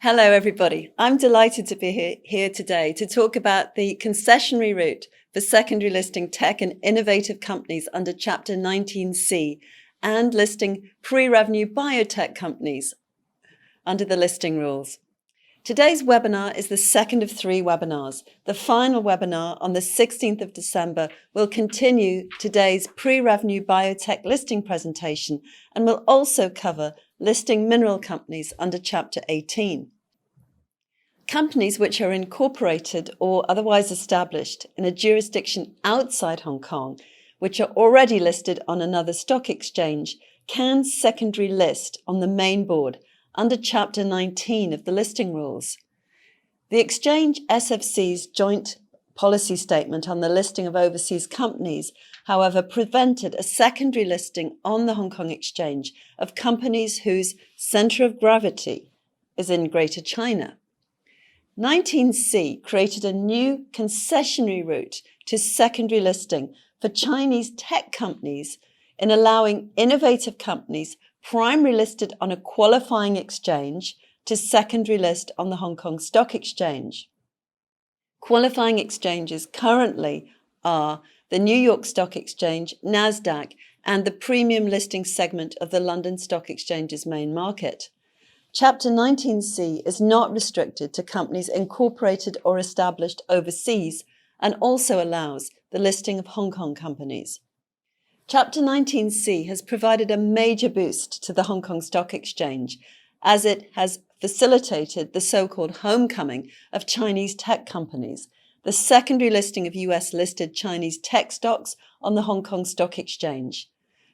Hello, everybody. I'm delighted to be here today to talk about the concessionary route for secondary listing tech and innovative companies under Chapter 19C and listing pre-revenue biotech companies under the listing rules. Today's webinar is the second of 3 webinars. The final webinar on the 16th of December will continue today's pre-revenue biotech listing presentation and will also cover listing mineral companies under Chapter 18. Companies which are incorporated or otherwise established in a jurisdiction outside Hong Kong, which are already listed on another stock exchange, can secondary list on the main board under Chapter 19 of the listing rules. The exchange SFC's joint policy statement on the listing of overseas companies, however, prevented a secondary listing on the Hong Kong exchange of companies whose centre of gravity is in Greater China. 19C created a new concessionary route to secondary listing for Chinese tech companies in allowing innovative companies primary listed on a qualifying exchange to secondary list on the Hong Kong Stock Exchange. Qualifying exchanges currently are the New York Stock Exchange, NASDAQ, and the premium listing segment of the London Stock Exchange's main market. Chapter 19C is not restricted to companies incorporated or established overseas and also allows the listing of Hong Kong companies. Chapter 19C has provided a major boost to the Hong Kong Stock Exchange as it has facilitated the so-called homecoming of Chinese tech companies, the secondary listing of US-listed Chinese tech stocks on the Hong Kong Stock Exchange.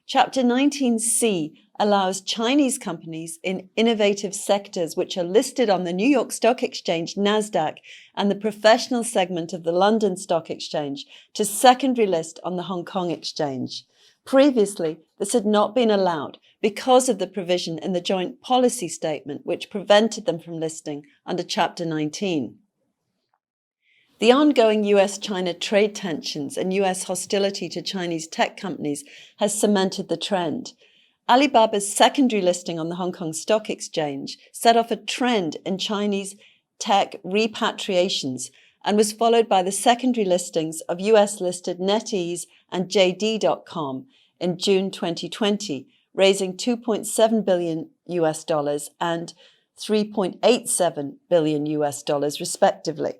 Chapter 19C allows Chinese companies in innovative sectors which are listed on the New York Stock Exchange, NASDAQ, and the professional segment of the London Stock Exchange to secondary list on the Hong Kong Exchange. Previously, this had not been allowed because of the provision in the joint policy statement which prevented them from listing under Chapter 19. The ongoing US-China trade tensions and US hostility to Chinese tech companies has cemented the trend. Alibaba's secondary listing on the Hong Kong Stock Exchange set off a trend in Chinese tech repatriations and was followed by the secondary listings of US-listed NetEase and JD.com in June 2020, raising $2.7 billion and $3.87 billion respectively.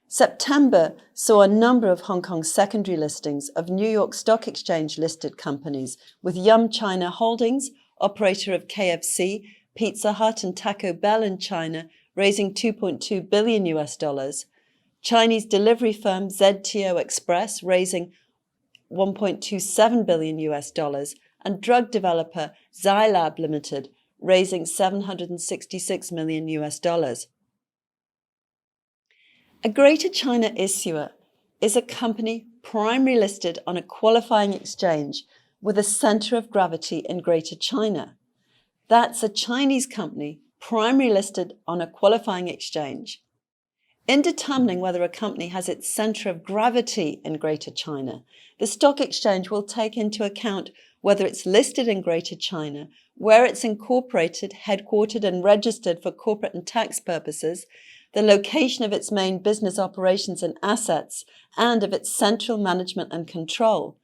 September saw a number of Hong Kong secondary listings of New York Stock Exchange listed companies with Yum China Holdings, operator of KFC, Pizza Hut and Taco Bell in China, raising $2.2 billion, Chinese delivery firm ZTO Express raising $1.27 billion, and drug developer Zylab Limited raising $766 million. A Greater China issuer is a company primary listed on a qualifying exchange with a centre of gravity in Greater China. That's a Chinese company primary listed on a qualifying exchange. In determining whether a company has its centre of gravity in Greater China, the stock exchange will take into account whether it's listed in Greater China, where it's incorporated, headquartered and registered for corporate and tax purposes, the location of its main business operations and assets, and of its central management and control,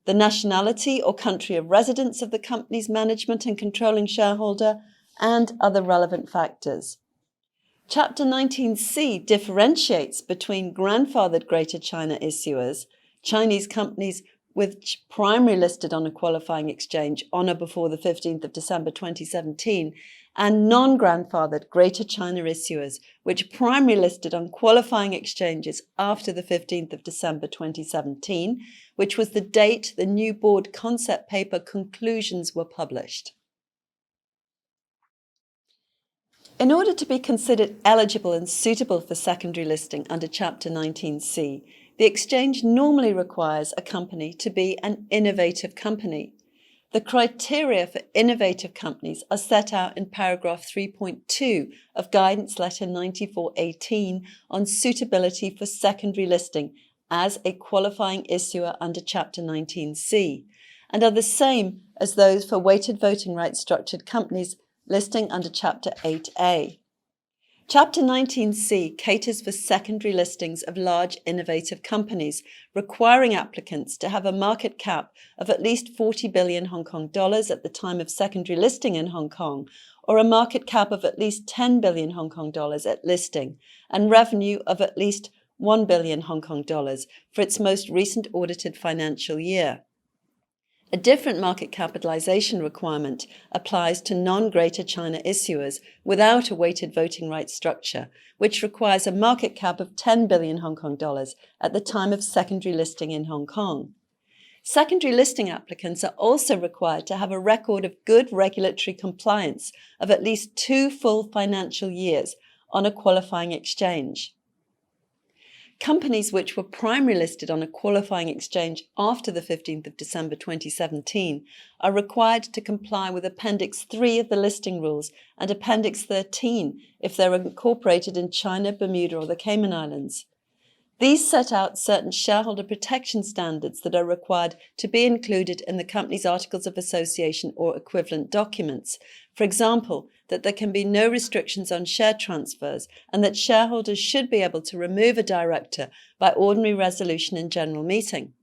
the nationality or country of residence of the company's management and controlling shareholder, and other relevant factors. Chapter 19C differentiates between grandfathered Greater China issuers, Chinese companies which primary listed on a qualifying exchange on or before the 15th of December 2017, and non-grandfathered Greater China issuers which primary listed on qualifying exchanges after the 15th of December 2017, which was the date the new board concept paper conclusions were published. In order to be considered eligible and suitable for secondary listing under Chapter 19C, the exchange normally requires a company to be an innovative company. The criteria for innovative companies are set out in paragraph 3.2 of Guidance Letter 9418 on suitability for secondary listing as a qualifying issuer under Chapter 19C, and are the same as those for weighted voting rights structured companies listing under Chapter 8A. Chapter 19C caters for secondary listings of large innovative companies, requiring applicants to have a market cap of at least 40 billion Hong Kong dollars at the time of secondary listing in Hong Kong, or a market cap of at least 10 billion Hong Kong dollars at listing, and revenue of at least 1 billion Hong Kong dollars for its most recent audited financial year. A different market capitalization requirement applies to non-Greater China issuers without a weighted voting rights structure, which requires a market cap of 10 billion Hong Kong dollars at the time of secondary listing in Hong Kong. Secondary listing applicants are also required to have a record of good regulatory compliance of at least 2 full financial years on a qualifying exchange. Companies which were primary listed on a qualifying exchange after the 15th of December 2017 are required to comply with Appendix 3 of the Listing Rules and Appendix 13 if they're incorporated in China, Bermuda or the Cayman Islands. These set out certain shareholder protection standards that are required to be included in the company's Articles of Association or equivalent documents. For example, that there can be no restrictions on share transfers and that shareholders should be able to remove a director by ordinary resolution in general meeting.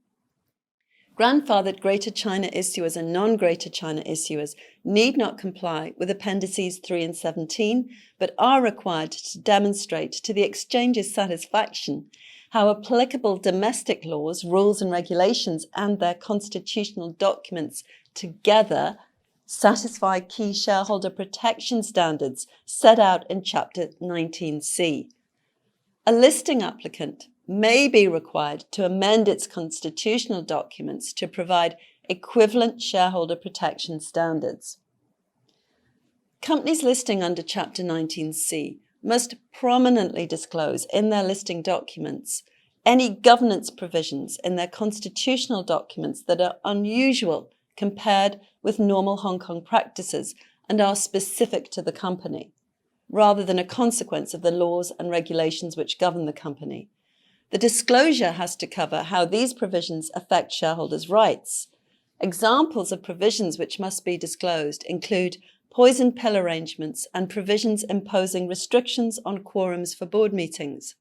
Grandfathered Greater China issuers and non-Greater China issuers need not comply with Appendices 3 and 17, but are required to demonstrate to the exchange's satisfaction how applicable domestic laws, rules and regulations and their constitutional documents together satisfy key shareholder protection standards set out in Chapter 19C. A listing applicant may be required to amend its constitutional documents to provide equivalent shareholder protection standards. Companies listing under Chapter 19C must prominently disclose in their listing documents any governance provisions in their constitutional documents that are unusual compared with normal Hong Kong practices and are specific to the company, rather than a consequence of the laws and regulations which govern the company. The disclosure has to cover how these provisions affect shareholders' rights. Examples of provisions which must be disclosed include poison pill arrangements and provisions imposing restrictions on quorums for board meetings.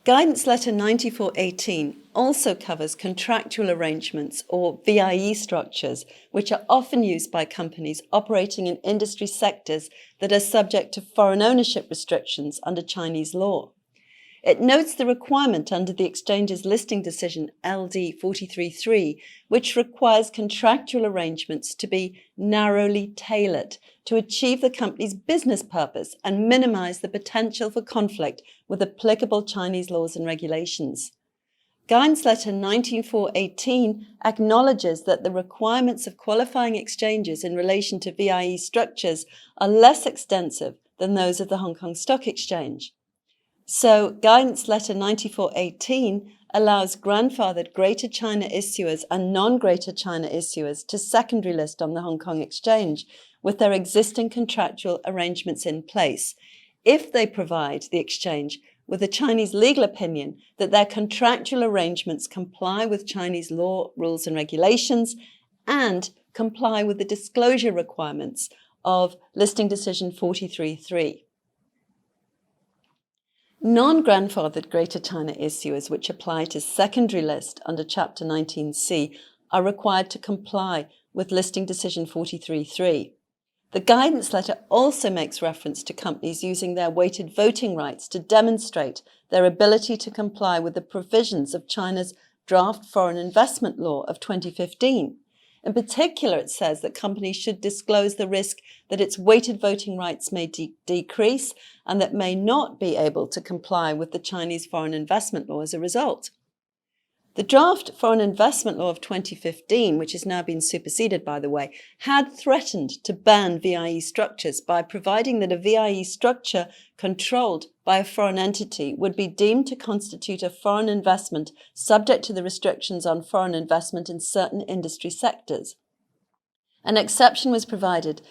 Guidance Letter 9418 also covers contractual arrangements or VIE structures, which are often used by companies operating in industry sectors that are subject to foreign ownership restrictions under Chinese law. It notes the requirement under the exchange's listing decision LD 43.3, which requires contractual arrangements to be narrowly tailored to achieve the company's business purpose and minimize the potential for conflict with applicable Chinese laws and regulations. Guidance Letter 19418 acknowledges that the requirements of qualifying exchanges in relation to VIE structures are less extensive than those of the Hong Kong Stock Exchange. So, Guidance Letter 9418 allows grandfathered Greater China issuers and non-Greater China issuers to secondary list on the Hong Kong Exchange with their existing contractual arrangements in place, if they provide the exchange with a Chinese legal opinion that their contractual arrangements comply with Chinese law, rules and regulations and comply with the disclosure requirements of Listing Decision 43.3. Non-grandfathered Greater China issuers which apply to secondary list under Chapter 19C are required to comply with Listing Decision 43.3. The guidance letter also makes reference to companies using their weighted voting rights to demonstrate their ability to comply with the provisions of China's Draft Foreign Investment Law of 2015. In particular, it says that companies should disclose the risk that its weighted voting rights may decrease and that may not be able to comply with the Chinese Foreign Investment Law as a result. The Draft Foreign Investment Law of 2015, which has now been superseded, by the way, had threatened to ban VIE structures by providing that a VIE structure controlled by a foreign entity would be deemed to constitute a foreign investment subject to the restrictions on foreign investment in certain industry sectors. An exception was provided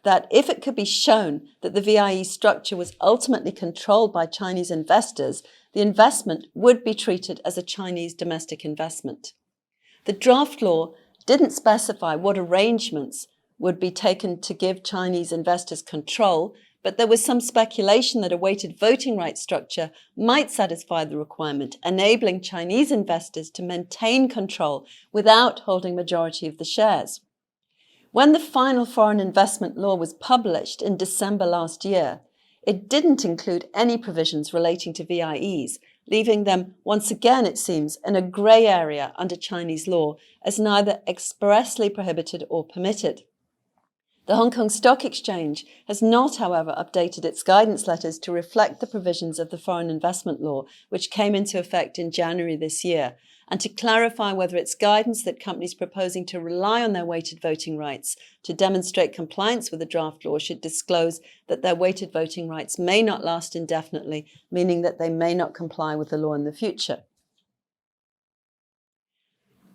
that if it could be shown that the VIE structure was ultimately controlled by Chinese investors, the investment would be treated as a Chinese domestic investment. The draft law didn't specify what arrangements would be taken to give Chinese investors control, but there was some speculation that a weighted voting rights structure might satisfy the requirement, enabling Chinese investors to maintain control without holding majority of the shares. When the final foreign investment law was published in December last year, it didn't include any provisions relating to VIEs, leaving them, once again it seems, in a grey area under Chinese law as neither expressly prohibited or permitted. The Hong Kong Stock Exchange has not, however, updated its guidance letters to reflect the provisions of the Foreign Investment Law, which came into effect in January this year, and to clarify whether its guidance that companies proposing to rely on their weighted voting rights to demonstrate compliance with the draft law should disclose that their weighted voting rights may not last indefinitely, meaning that they may not comply with the law in the future.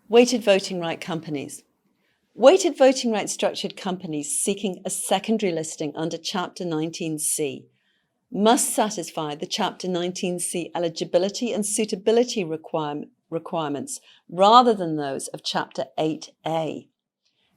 Weighted voting right companies. Weighted voting rights structured companies seeking a secondary listing under Chapter 19C must satisfy the Chapter 19C eligibility and suitability requirements rather than those of Chapter 8A.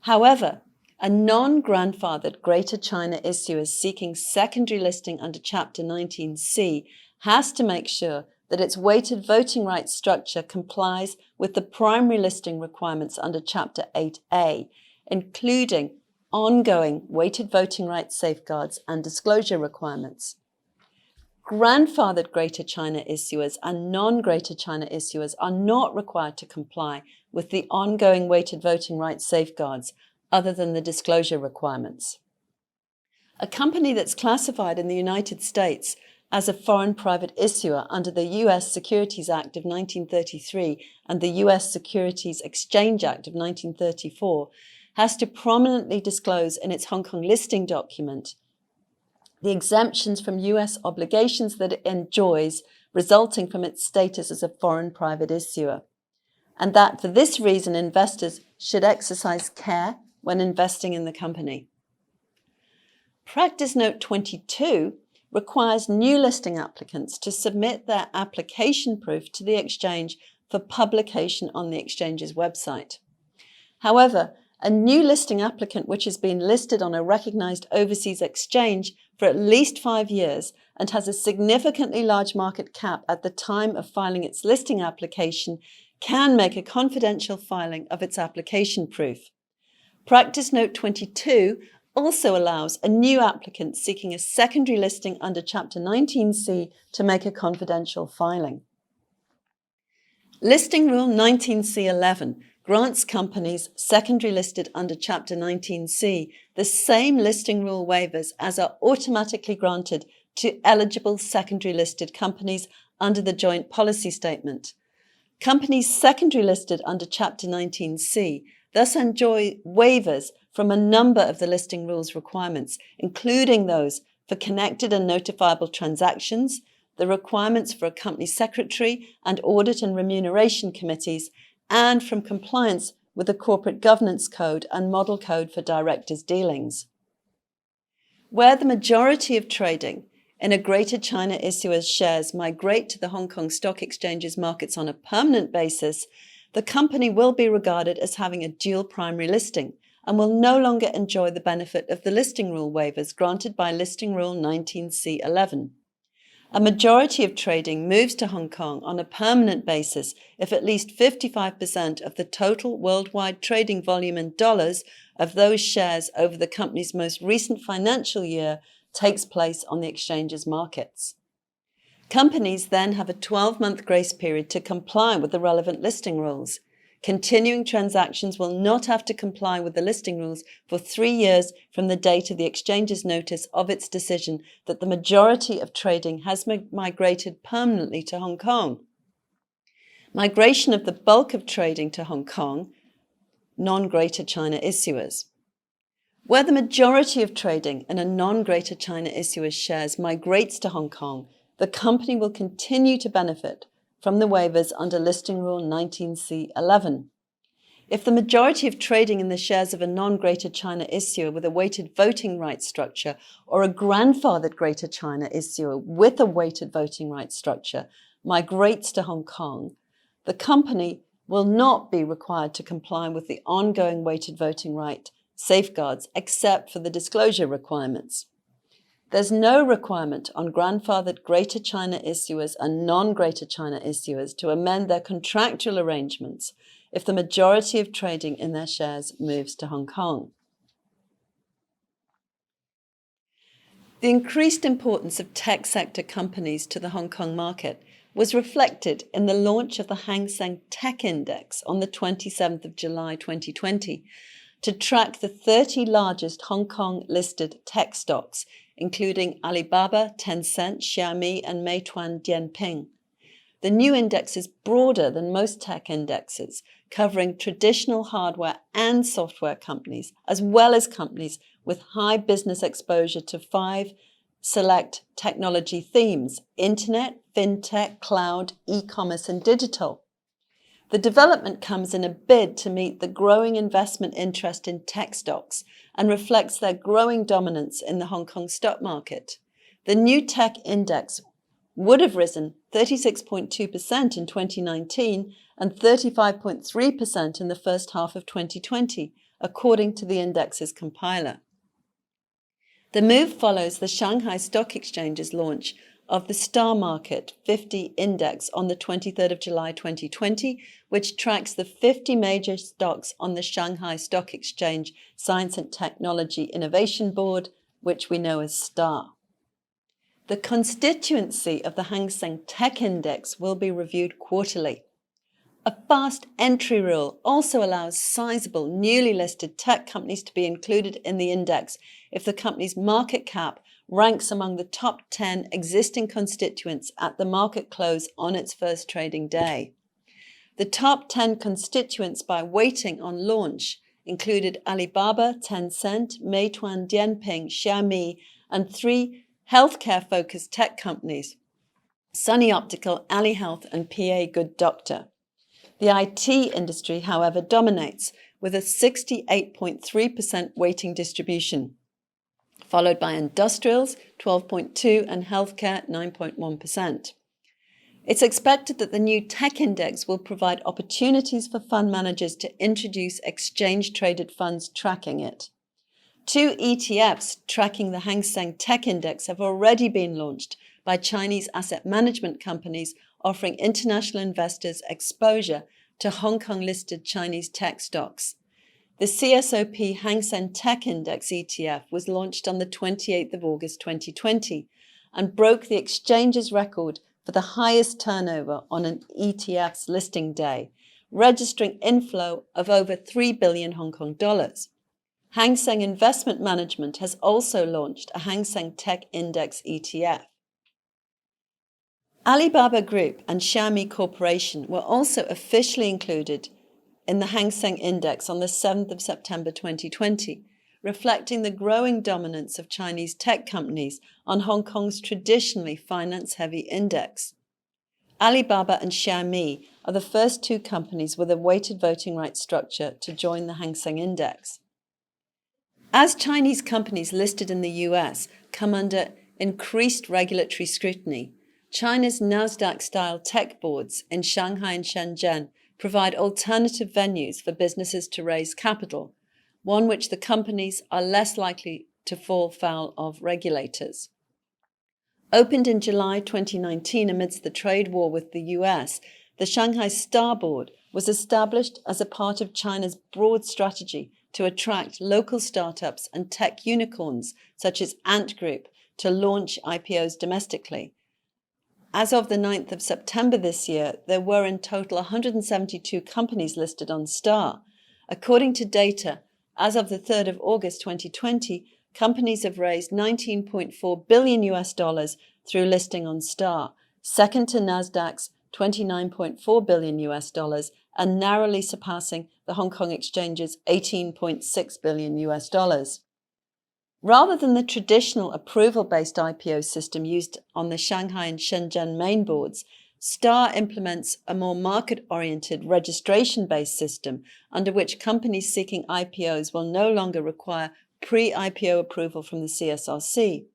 However, a non-grandfathered Greater China issuer seeking secondary listing under Chapter 19C has to make sure that its weighted voting rights structure complies with the primary listing requirements under Chapter 8A, including ongoing weighted voting rights safeguards and disclosure requirements. Grandfathered Greater China issuers and non-Greater China issuers are not required to comply with the ongoing weighted voting rights safeguards other than the disclosure requirements. A company that's classified in the United States as a foreign private issuer under the U.S. Securities Act of 1933 and the U.S. Securities Exchange Act of 1934 has to prominently disclose in its Hong Kong listing document the exemptions from U.S. obligations that it enjoys resulting from its status as a foreign private issuer, and that for this reason investors should exercise care when investing in the company. Practice Note 22 requires new listing applicants to submit their application proof to the exchange for publication on the exchange's website. However, a new listing applicant which has been listed on a recognized overseas exchange for at least 5 years and has a significantly large market cap at the time of filing its listing application can make a confidential filing of its application proof. Practice Note 22 also allows a new applicant seeking a secondary listing under Chapter 19C to make a confidential filing. Listing Rule 19C11 grants companies secondary listed under Chapter 19C the same listing rule waivers as are automatically granted to eligible secondary listed companies under the Joint Policy Statement. Companies secondary listed under Chapter 19C thus enjoy waivers from a number of the listing rules requirements, including those for connected and notifiable transactions, the requirements for a company secretary and audit and remuneration committees, and from compliance with the Corporate Governance Code and Model Code for Directors' Dealings. Where the majority of trading in a Greater China issuer's shares migrate to the Hong Kong Stock Exchange's markets on a permanent basis, the company will be regarded as having a dual primary listing and will no longer enjoy the benefit of the listing rule waivers granted by Listing Rule 19C11. A majority of trading moves to Hong Kong on a permanent basis if at least 55% of the total worldwide trading volume in dollars of those shares over the company's most recent financial year takes place on the exchange's markets. Companies then have a 12-month grace period to comply with the relevant listing rules. Continuing transactions will not have to comply with the listing rules for 3 years from the date of the exchange's notice of its decision that the majority of trading has migrated permanently to Hong Kong. Migration of the bulk of trading to Hong Kong, non-Greater China issuers. Where the majority of trading in a non-Greater China issuer's shares migrates to Hong Kong, the company will continue to benefit from the waivers under Listing Rule 19C11. If the majority of trading in the shares of a non-Greater China issuer with a weighted voting rights structure or a grandfathered Greater China issuer with a weighted voting rights structure migrates to Hong Kong, the company will not be required to comply with the ongoing weighted voting right safeguards except for the disclosure requirements. There's no requirement on grandfathered Greater China issuers and non-Greater China issuers to amend their contractual arrangements if the majority of trading in their shares moves to Hong Kong. The increased importance of tech sector companies to the Hong Kong market was reflected in the launch of the Hang Seng Tech Index on the 27th of July 2020 to track the 30 largest Hong Kong-listed tech stocks, including Alibaba, Tencent, Xiaomi, and Meituan Dianping. The new index is broader than most tech indexes, covering traditional hardware and software companies, as well as companies with high business exposure to 5 select technology themes: internet, fintech, cloud, e-commerce, and digital. The development comes in a bid to meet the growing investment interest in tech stocks and reflects their growing dominance in the Hong Kong stock market. The new tech index would have risen 36.2% in 2019 and 35.3% in the first half of 2020, according to the index's compiler. The move follows the Shanghai Stock Exchange's launch of the Star Market 50 Index on the 23rd of July 2020, which tracks the 50 major stocks on the Shanghai Stock Exchange Science and Technology Innovation Board, which we know as STAR. The constituency of the Hang Seng Tech Index will be reviewed quarterly. A fast entry rule also allows sizable newly listed tech companies to be included in the index if the company's market cap ranks among the top 10 existing constituents at the market close on its first trading day. The top 10 constituents by weighting on launch included Alibaba, Tencent, Meituan Dianping, Xiaomi, and 3 healthcare-focused tech companies: Sunny Optical, Ali Health, and PA Good Doctor. The IT industry, however, dominates with a 68.3% weighting distribution, followed by industrials 12.2% and healthcare 9.1%. It's expected that the new tech index will provide opportunities for fund managers to introduce exchange-traded funds tracking it. 2 ETFs tracking the Hang Seng Tech Index have already been launched by Chinese asset management companies offering international investors exposure to Hong Kong-listed Chinese tech stocks. The CSOP Hang Seng Tech Index ETF was launched on the 28th of August 2020 and broke the exchange's record for the highest turnover on an ETF's listing day, registering inflow of over 3 billion Hong Kong dollars. Hang Seng Investment Management has also launched a Hang Seng Tech Index ETF. Alibaba Group and Xiaomi Corporation were also officially included in the Hang Seng Index on the 7th of September 2020, reflecting the growing dominance of Chinese tech companies on Hong Kong's traditionally finance-heavy index. Alibaba and Xiaomi are the first 2 companies with a weighted voting rights structure to join the Hang Seng Index. As Chinese companies listed in the US come under increased regulatory scrutiny, China's Nasdaq-style tech boards in Shanghai and Shenzhen provide alternative venues for businesses to raise capital, one which the companies are less likely to fall foul of regulators. Opened in July 2019 amidst the trade war with the US, the Shanghai Star Board was established as a part of China's broad strategy to attract local startups and tech unicorns such as Ant Group to launch IPOs domestically. As of the 9th of September this year, there were in total 172 companies listed on Star. According to data, as of the 3rd of August 2020, companies have raised $19.4 billion through listing on Star, second to Nasdaq's $29.4 billion and narrowly surpassing the Hong Kong Exchange's $18.6 billion. Rather than the traditional approval-based IPO system used on the Shanghai and Shenzhen main boards, Star implements a more market-oriented registration-based system under which companies seeking IPOs will no longer require pre-IPO approval from the CSRC.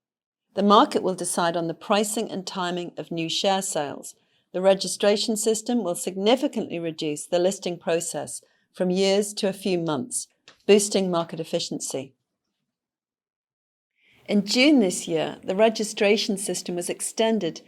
The market will decide on the pricing and timing of new share sales. The registration system will significantly reduce the listing process from years to a few months, boosting market efficiency. In June this year, the registration system was extended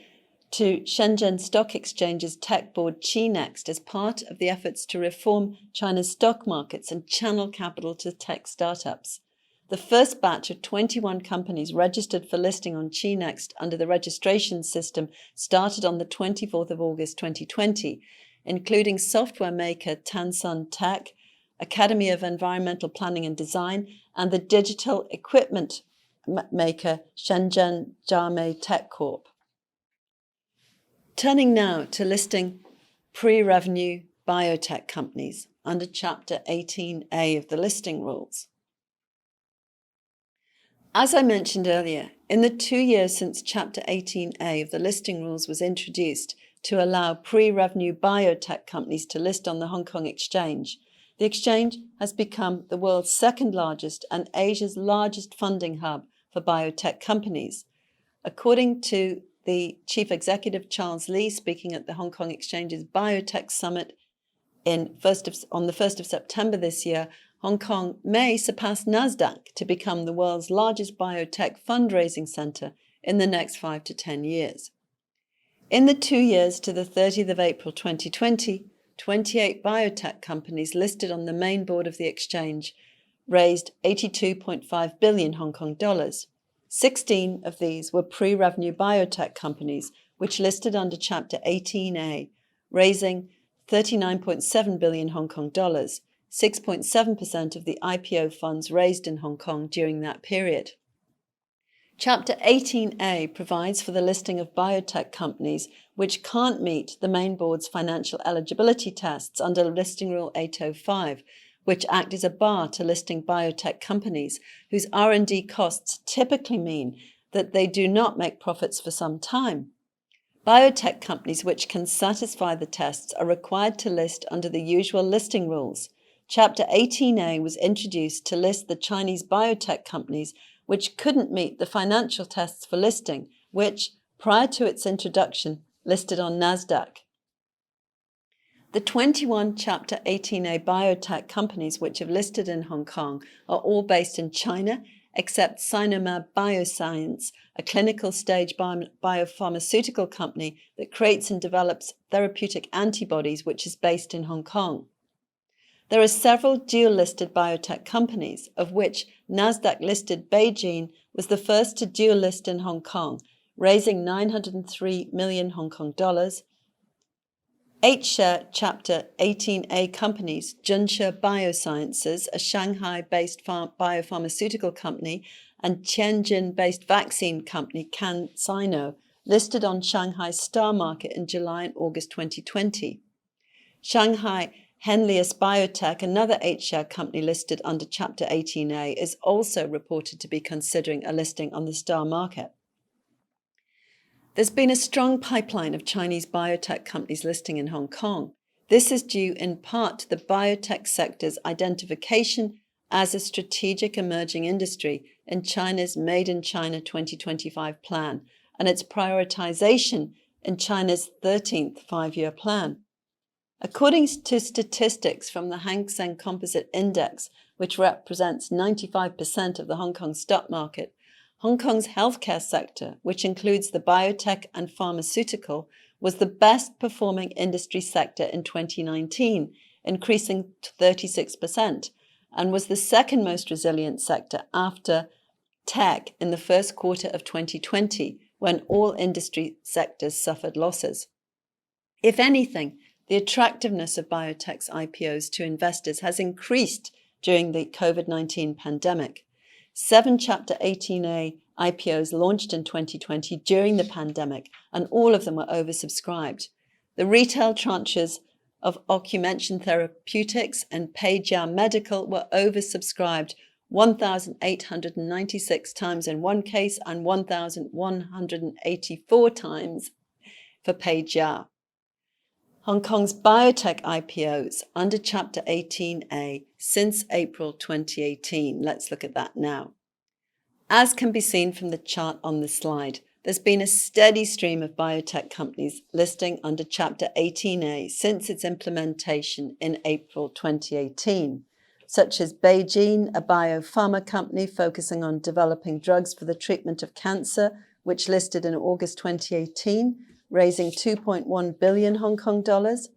to Shenzhen Stock Exchange's tech board ChiNext as part of the efforts to reform China's stock markets and channel capital to tech startups. The first batch of 21 companies registered for listing on ChiNext under the registration system started on the 24th of August 2020, including software maker Tansun Tech, Academy of Environmental Planning and Design, and the digital equipment maker Shenzhen Jiamei Tech Corp. Turning now to listing pre-revenue biotech companies under Chapter 18A of the Listing Rules. As I mentioned earlier, in the 2 years since Chapter 18A of the Listing Rules was introduced to allow pre-revenue biotech companies to list on the Hong Kong Exchange, the exchange has become the world's second largest and Asia's largest funding hub for biotech companies. According to the Chief Executive Charles Lee speaking at the Hong Kong Exchange's Biotech Summit on the 1st of September this year, Hong Kong may surpass NASDAQ to become the world's largest biotech fundraising center in the next 5 to 10 years. In the 2 years to the 30th of April 2020, 28 biotech companies listed on the main board of the exchange raised 82.5 billion Hong Kong dollars. 16 of these were pre-revenue biotech companies, which listed under Chapter 18A, raising 39.7 billion Hong Kong dollars, 6.7% of the IPO funds raised in Hong Kong during that period. Chapter 18A provides for the listing of biotech companies which can't meet the main board's financial eligibility tests under Listing Rule 805, which act as a bar to listing biotech companies whose R&D costs typically mean that they do not make profits for some time. Biotech companies which can satisfy the tests are required to list under the usual listing rules. Chapter 18A was introduced to list the Chinese biotech companies which couldn't meet the financial tests for listing, which, prior to its introduction, listed on NASDAQ. The 21 Chapter 18A biotech companies which have listed in Hong Kong are all based in China, except Sinomab Bioscience, a clinical stage biopharmaceutical company that creates and develops therapeutic antibodies, which is based in Hong Kong. There are several dual-listed biotech companies, of which NASDAQ-listed Beijing was the first to dual-list in Hong Kong, raising 903 million Hong Kong dollars. 8-share Chapter 18A companies, Zhenshe Biosciences, a Shanghai-based biopharmaceutical company, and Tianjin-based vaccine company CanSino, listed on Shanghai Star Market in July and August 2020. Shanghai Henlius Biotech, another 8-share company listed under Chapter 18A, is also reported to be considering a listing on the Star Market. There's been a strong pipeline of Chinese biotech companies listing in Hong Kong. This is due in part to the biotech sector's identification as a strategic emerging industry in China's Made in China 2025 plan and its prioritization in China's 13th five-year plan. According to statistics from the Hang Seng Composite Index, which represents 95% of the Hong Kong stock market, Hong Kong's healthcare sector, which includes the biotech and pharmaceutical, was the best performing industry sector in 2019, increasing to 36%, and was the second most resilient sector after tech in the first quarter of 2020, when all industry sectors suffered losses. If anything, the attractiveness of biotech's IPOs to investors has increased during the COVID-19 pandemic. 7 Chapter 18A IPOs launched in 2020 during the pandemic, and all of them were oversubscribed. The retail tranches of Ocumension Therapeutics and Peijia Medical were oversubscribed 1,896 times in one case and 1,184 times for Peijia. Hong Kong's biotech IPOs under Chapter 18A since April 2018. Let's look at that now. As can be seen from the chart on the slide, there's been a steady stream of biotech companies listing under Chapter 18A since its implementation in April 2018. such as BeiGene, a biopharma company focusing on developing drugs for the treatment of cancer, which listed in August 2018, raising 2.1 billion Hong Kong dollars.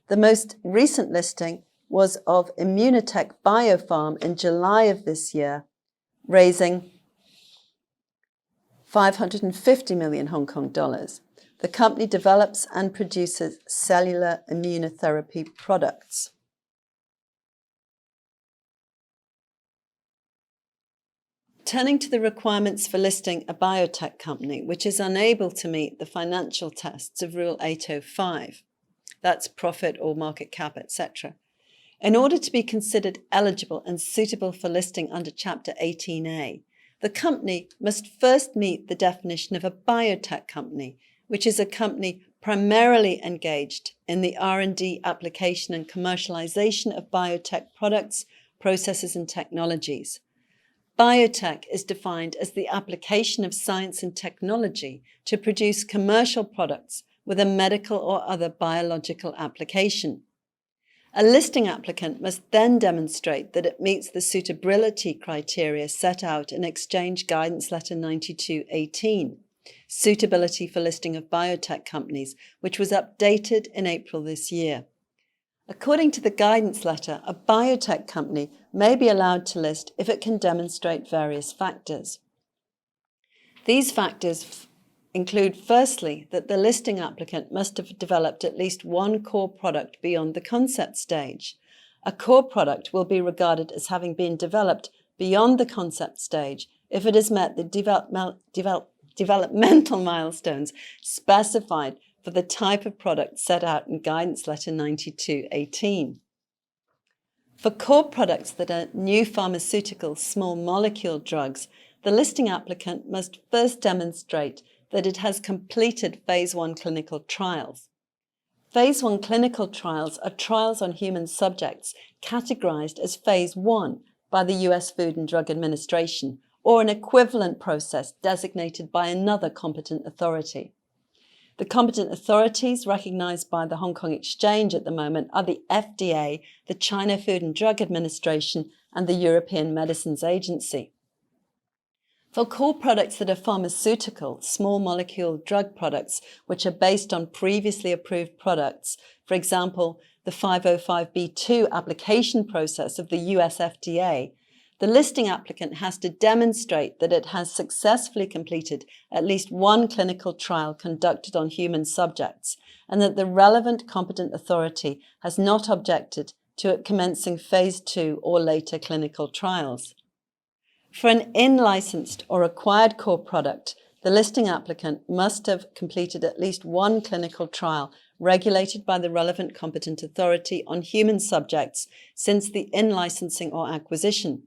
The most recent listing was of Immunotech Biopharm in July of this year, raising 550 million Hong Kong dollars. The company develops and produces cellular immunotherapy products. Turning to the requirements for listing a biotech company which is unable to meet the financial tests of Rule 805, that's profit or market cap, etc. In order to be considered eligible and suitable for listing under Chapter 18A, the company must first meet the definition of a biotech company, which is a company primarily engaged in the R&D application and commercialization of biotech products, processes, and technologies. Biotech is defined as the application of science and technology to produce commercial products with a medical or other biological application. A listing applicant must then demonstrate that it meets the suitability criteria set out in Exchange Guidance Letter 92/18, Suitability for Listing of Biotech Companies, which was updated in April this year. According to the guidance letter, a biotech company may be allowed to list if it can demonstrate various factors. These factors include, firstly, that the listing applicant must have developed at least one core product beyond the concept stage. A core product will be regarded as having been developed beyond the concept stage if it has met the developmental milestones specified for the type of product set out in Guidance Letter 92/18. For core products that are new pharmaceutical small molecule drugs, the listing applicant must first demonstrate that it has completed Phase 1 clinical trials. Phase 1 clinical trials are trials on human subjects categorized as Phase 1 by the US Food and Drug Administration, or an equivalent process designated by another competent authority. The competent authorities recognized by the Hong Kong Exchange at the moment are the FDA, the China Food and Drug Administration, and the European Medicines Agency. For core products that are pharmaceutical, small molecule drug products, which are based on previously approved products, for example, the 505(b)(2) application process of the US FDA, the listing applicant has to demonstrate that it has successfully completed at least one clinical trial conducted on human subjects, and that the relevant competent authority has not objected to it commencing Phase 2 or later clinical trials. For an in-licensed or acquired core product, the listing applicant must have completed at least one clinical trial regulated by the relevant competent authority on human subjects since the in-licensing or acquisition.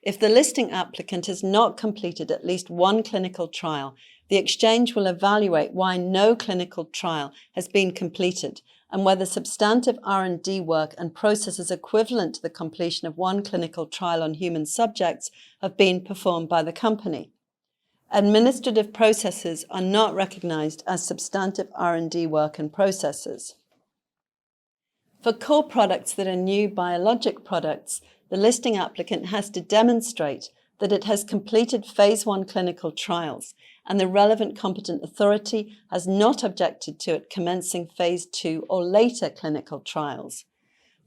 If the listing applicant has not completed at least one clinical trial, the Exchange will evaluate why no clinical trial has been completed and whether substantive R&D work and processes equivalent to the completion of one clinical trial on human subjects have been performed by the company. Administrative processes are not recognized as substantive R&D work and processes. For core products that are new biologic products, the listing applicant has to demonstrate that it has completed Phase 1 clinical trials and the relevant competent authority has not objected to it commencing Phase 2 or later clinical trials.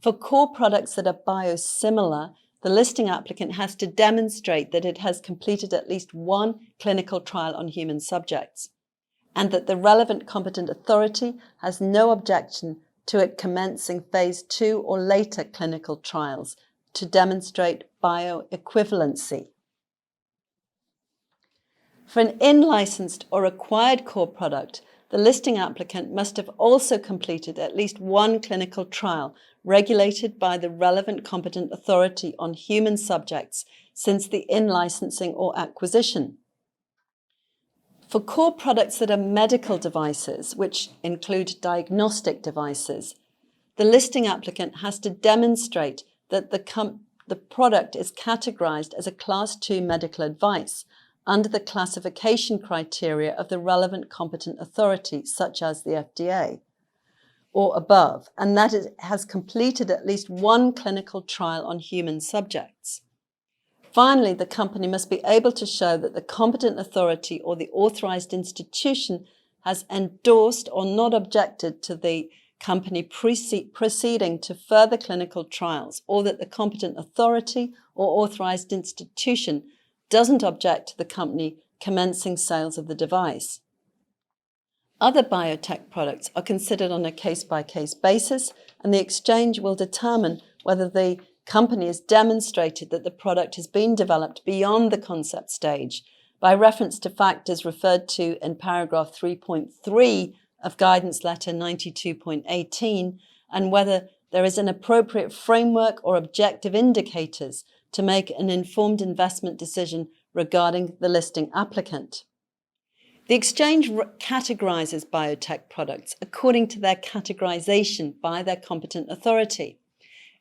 For core products that are biosimilar, the listing applicant has to demonstrate that it has completed at least one clinical trial on human subjects and that the relevant competent authority has no objection to it commencing Phase 2 or later clinical trials to demonstrate bioequivalency. For an in-licensed or acquired core product, the listing applicant must have also completed at least one clinical trial regulated by the relevant competent authority on human subjects since the in-licensing or acquisition. For core products that are medical devices, which include diagnostic devices, the listing applicant has to demonstrate that the product is categorized as a Class 2 medical advice under the classification criteria of the relevant competent authority, such as the FDA. or above, and that it has completed at least one clinical trial on human subjects. Finally, the company must be able to show that the competent authority or the authorized institution has endorsed or not objected to the company proceeding to further clinical trials, or that the competent authority or authorized institution doesn't object to the company commencing sales of the device. Other biotech products are considered on a case-by-case basis, and the exchange will determine whether the company has demonstrated that the product has been developed beyond the concept stage by reference to factors referred to in paragraph 3.3 of Guidance Letter 92.18, and whether there is an appropriate framework or objective indicators to make an informed investment decision regarding the listing applicant. The exchange categorizes biotech products according to their categorization by their competent authority.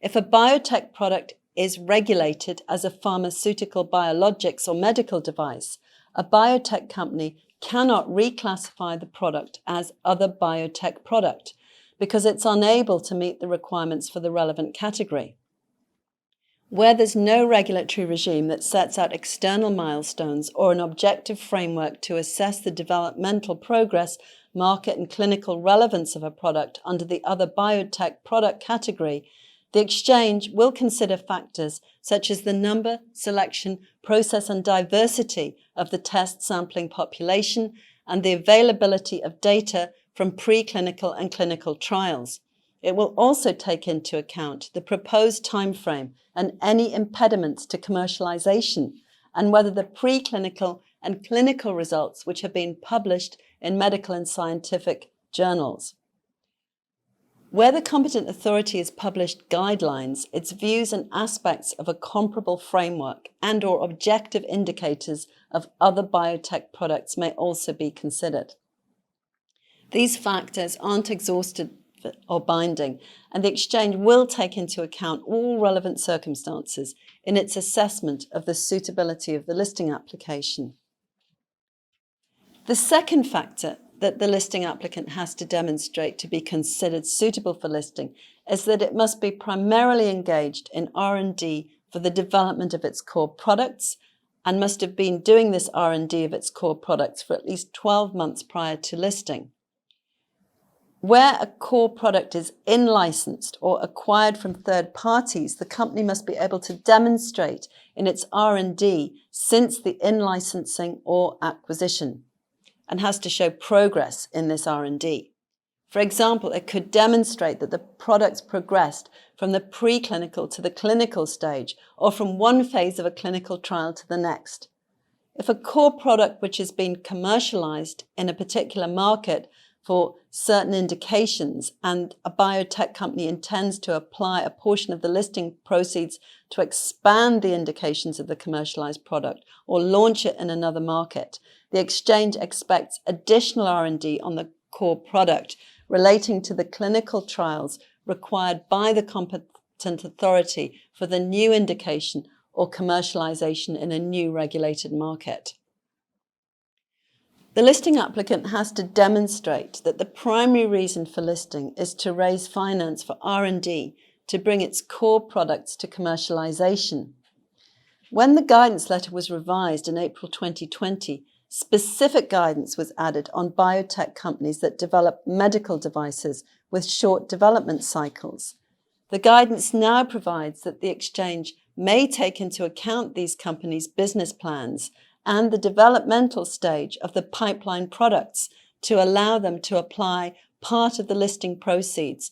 If a biotech product is regulated as a pharmaceutical, biologics, or medical device, a biotech company cannot reclassify the product as other biotech product because it's unable to meet the requirements for the relevant category. Where there's no regulatory regime that sets out external milestones or an objective framework to assess the developmental progress, market, and clinical relevance of a product under the other biotech product category, the exchange will consider factors such as the number, selection, process, and diversity of the test sampling population and the availability of data from preclinical and clinical trials. It will also take into account the proposed timeframe and any impediments to commercialization, and whether the preclinical and clinical results which have been published in medical and scientific journals. Where the competent authority has published guidelines, its views and aspects of a comparable framework and or objective indicators of other biotech products may also be considered. These factors aren't exhaustive or binding, and the exchange will take into account all relevant circumstances in its assessment of the suitability of the listing application. The second factor that the listing applicant has to demonstrate to be considered suitable for listing is that it must be primarily engaged in R&D for the development of its core products and must have been doing this R&D of its core products for at least 12 months prior to listing. Where a core product is in-licensed or acquired from third parties, the company must be able to demonstrate in its R&D since the in-licensing or acquisition, and has to show progress in this R&D. For example, it could demonstrate that the products progressed from the preclinical to the clinical stage, or from one phase of a clinical trial to the next. If a core product which has been commercialized in a particular market for certain indications, and a biotech company intends to apply a portion of the listing proceeds to expand the indications of the commercialized product or launch it in another market, the exchange expects additional R&D on the core product relating to the clinical trials required by the competent authority for the new indication or commercialization in a new regulated market. The listing applicant has to demonstrate that the primary reason for listing is to raise finance for R&D to bring its core products to commercialization. When the guidance letter was revised in April 2020, specific guidance was added on biotech companies that develop medical devices with short development cycles. The guidance now provides that the exchange may take into account these companies' business plans and the developmental stage of the pipeline products to allow them to apply part of the listing proceeds,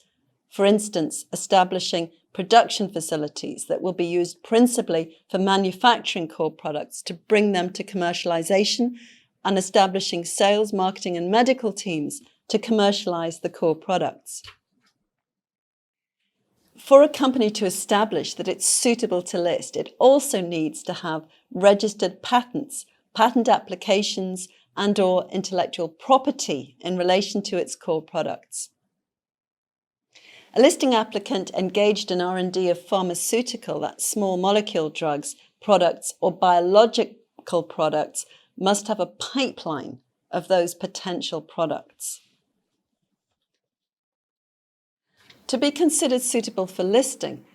for instance, establishing production facilities that will be used principally for manufacturing core products to bring them to commercialization, and establishing sales, marketing, and medical teams to commercialize the core products. For a company to establish that it's suitable to list, it also needs to have registered patents, patent applications, and/or intellectual property in relation to its core products. A listing applicant engaged in R&D of pharmaceutical, that's small molecule drugs, products, or biological products must have a pipeline of those potential products. To be considered suitable for listing,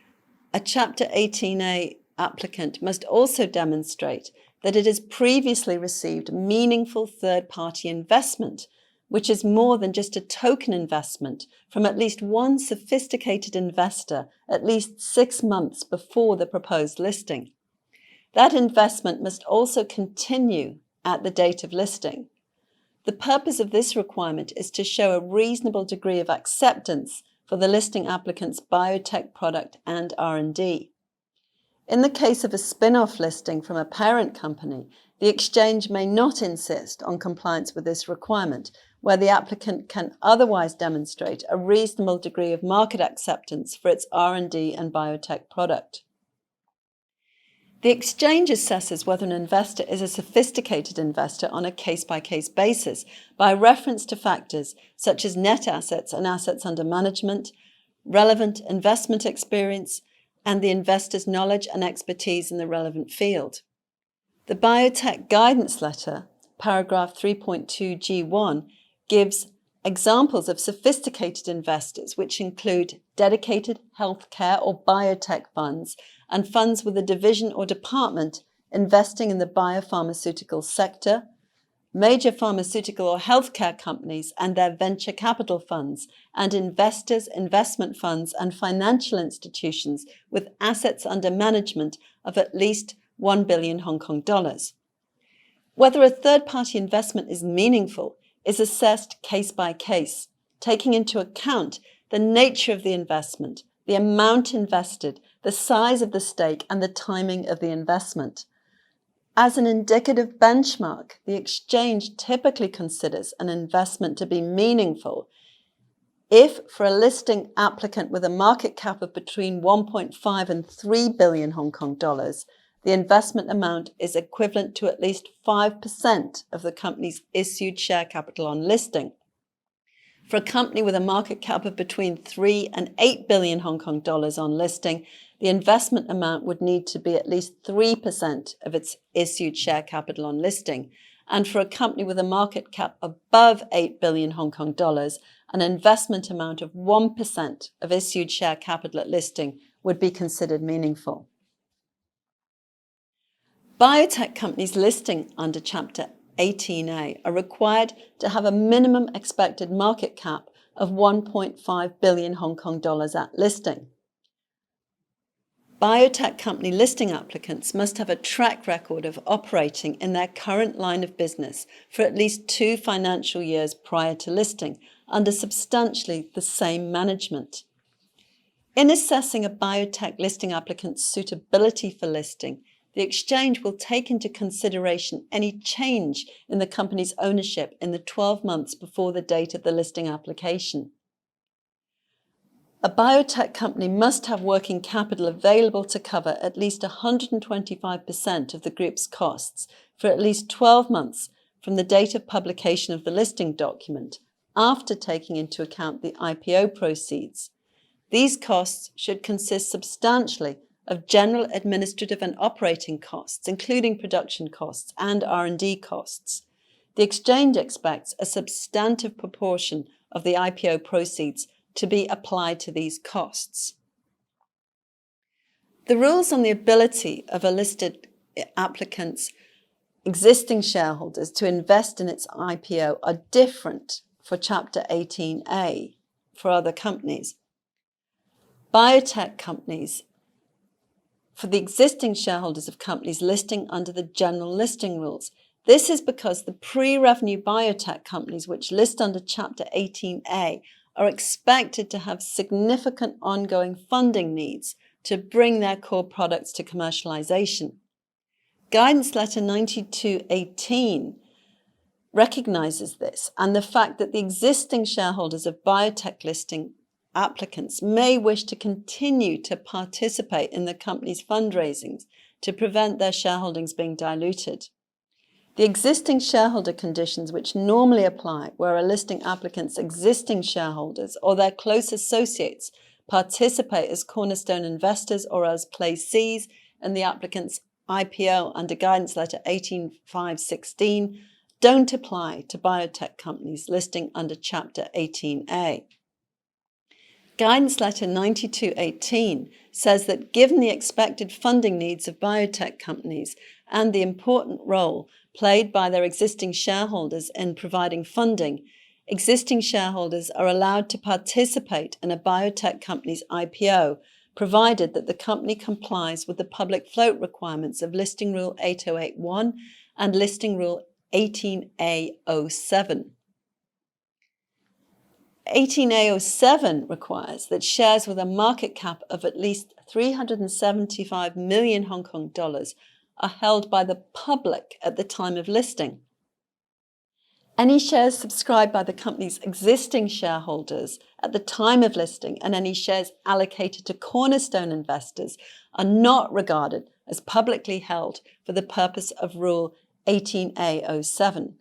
a Chapter 18A applicant must also demonstrate that it has previously received meaningful third-party investment, which is more than just a token investment from at least one sophisticated investor at least 6 months before the proposed listing. That investment must also continue at the date of listing. The purpose of this requirement is to show a reasonable degree of acceptance for the listing applicant's biotech product and R&D. In the case of a spin-off listing from a parent company, the exchange may not insist on compliance with this requirement, where the applicant can otherwise demonstrate a reasonable degree of market acceptance for its R&D and biotech product. The exchange assesses whether an investor is a sophisticated investor on a case-by-case basis by reference to factors such as net assets and assets under management, relevant investment experience, and the investor's knowledge and expertise in the relevant field. The Biotech Guidance Letter, paragraph 3.2G1, gives examples of sophisticated investors, which include dedicated healthcare or biotech funds and funds with a division or department investing in the biopharmaceutical sector, major pharmaceutical or healthcare companies and their venture capital funds, and investors, investment funds, and financial institutions with assets under management of at least 1 billion Hong Kong dollars. Whether a third-party investment is meaningful is assessed case by case, taking into account the nature of the investment, the amount invested, the size of the stake, and the timing of the investment. As an indicative benchmark, the exchange typically considers an investment to be meaningful if, for a listing applicant with a market cap of between 1.5 and 3 billion Hong Kong dollars, the investment amount is equivalent to at least 5% of the company's issued share capital on listing. For a company with a market cap of between 3 and 8 billion Hong Kong dollars on listing, the investment amount would need to be at least 3% of its issued share capital on listing. And for a company with a market cap above 8 billion Hong Kong dollars, an investment amount of 1% of issued share capital at listing would be considered meaningful. Biotech companies listing under Chapter 18A are required to have a minimum expected market cap of 1.5 billion Hong Kong dollars at listing. Biotech company listing applicants must have a track record of operating in their current line of business for at least 2 financial years prior to listing under substantially the same management. In assessing a biotech listing applicant's suitability for listing, the exchange will take into consideration any change in the company's ownership in the 12 months before the date of the listing application. A biotech company must have working capital available to cover at least 125% of the group's costs for at least 12 months from the date of publication of the listing document, after taking into account the IPO proceeds. These costs should consist substantially of general administrative and operating costs, including production costs and R&D costs. The exchange expects a substantive proportion of the IPO proceeds to be applied to these costs. The rules on the ability of a listed applicant's existing shareholders to invest in its IPO are different for Chapter 18A for other companies. Biotech companies, for the existing shareholders of companies listing under the general listing rules. This is because the pre-revenue biotech companies which list under Chapter 18A are expected to have significant ongoing funding needs to bring their core products to commercialization. Guidance Letter 9218 recognizes this and the fact that the existing shareholders of biotech listing applicants may wish to continue to participate in the company's fundraisings to prevent their shareholdings being diluted. The existing shareholder conditions which normally apply where a listing applicant's existing shareholders or their close associates participate as cornerstone investors or as placees in the applicant's IPO under Guidance Letter 18516 don't apply to biotech companies listing under Chapter 18A. Guidance Letter 9218 says that given the expected funding needs of biotech companies and the important role played by their existing shareholders in providing funding, existing shareholders are allowed to participate in a biotech company's IPO, provided that the company complies with the public float requirements of Listing Rule 8081 and Listing Rule 18A07. 18A07 requires that shares with a market cap of at least 375 million Hong Kong dollars are held by the public at the time of listing. Any shares subscribed by the company's existing shareholders at the time of listing and any shares allocated to cornerstone investors are not regarded as publicly held for the purpose of Rule 18A07.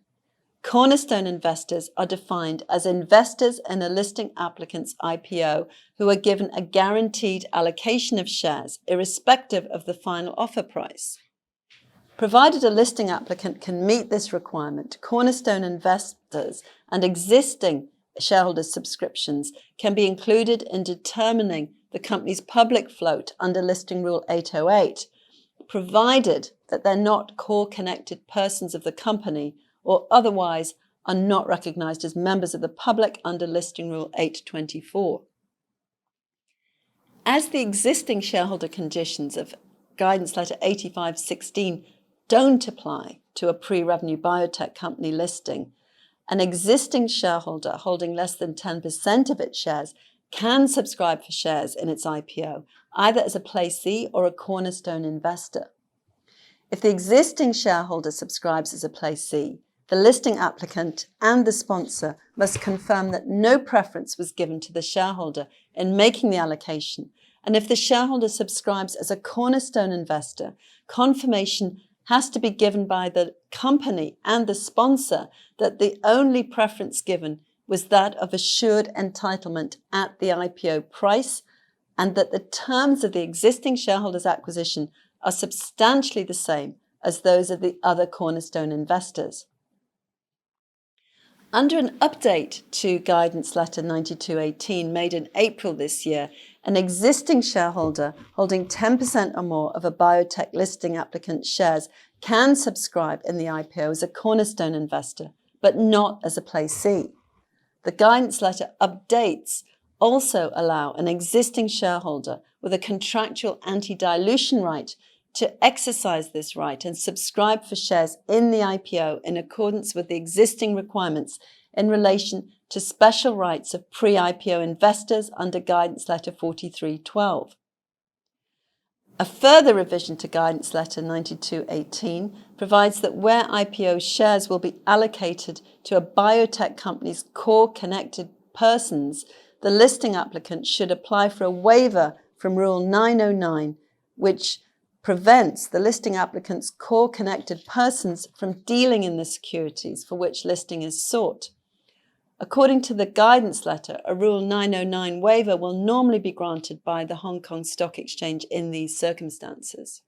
Cornerstone investors are defined as investors in a listing applicant's IPO who are given a guaranteed allocation of shares irrespective of the final offer price. Provided a listing applicant can meet this requirement, cornerstone investors and existing shareholder subscriptions can be included in determining the company's public float under Listing Rule 808, provided that they're not core connected persons of the company or otherwise are not recognized as members of the public under Listing Rule 824. As the existing shareholder conditions of Guidance Letter 8516 don't apply to a pre-revenue biotech company listing, an existing shareholder holding less than 10% of its shares can subscribe for shares in its IPO, either as a placee or a cornerstone investor. If the existing shareholder subscribes as a placee, the listing applicant and the sponsor must confirm that no preference was given to the shareholder in making the allocation, and if the shareholder subscribes as a cornerstone investor, confirmation has to be given by the company and the sponsor that the only preference given was that of assured entitlement at the IPO price, and that the terms of the existing shareholder's acquisition are substantially the same as those of the other cornerstone investors. Under an update to Guidance Letter 9218 made in April this year, an existing shareholder holding 10% or more of a biotech listing applicant's shares can subscribe in the IPO as a cornerstone investor, but not as a placee. The Guidance Letter updates also allow an existing shareholder with a contractual anti-dilution right to exercise this right and subscribe for shares in the IPO in accordance with the existing requirements in relation to special rights of pre-IPO investors under Guidance Letter 4312. A further revision to Guidance Letter 9218 provides that where IPO shares will be allocated to a biotech company's core connected persons, the listing applicant should apply for a waiver from Rule 909, which prevents the listing applicant's core connected persons from dealing in the securities for which listing is sought. According to the guidance letter, a Rule 909 waiver will normally be granted by the Hong Kong Stock Exchange in these circumstances.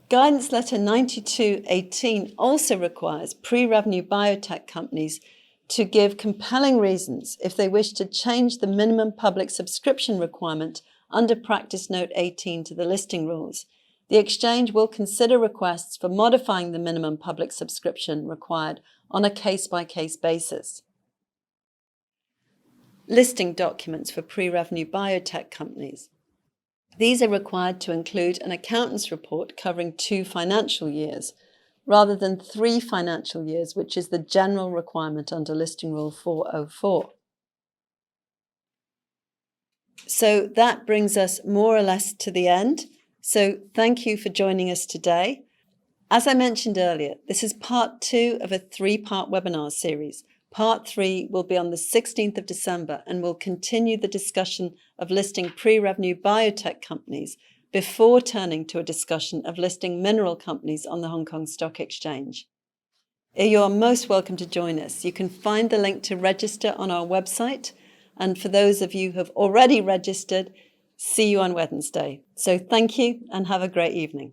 Guidance Letter 9218 also requires pre-revenue biotech companies to give compelling reasons if they wish to change the minimum public subscription requirement under Practice Note 18 to the listing rules. The exchange will consider requests for modifying the minimum public subscription required on a case-by-case basis. Listing documents for pre-revenue biotech companies. These are required to include an accountant's report covering 2 financial years, rather than 3 financial years, which is the general requirement under Listing Rule 404. So that brings us more or less to the end. So thank you for joining us today. As I mentioned earlier, this is part 2 of a 3-part webinar series. Part 3 will be on the 16th of December and will continue the discussion of listing pre-revenue biotech companies before turning to a discussion of listing mineral companies on the Hong Kong Stock Exchange. You're most welcome to join us. You can find the link to register on our website. And for those of you who have already registered, see you on Wednesday. So thank you and have a great evening.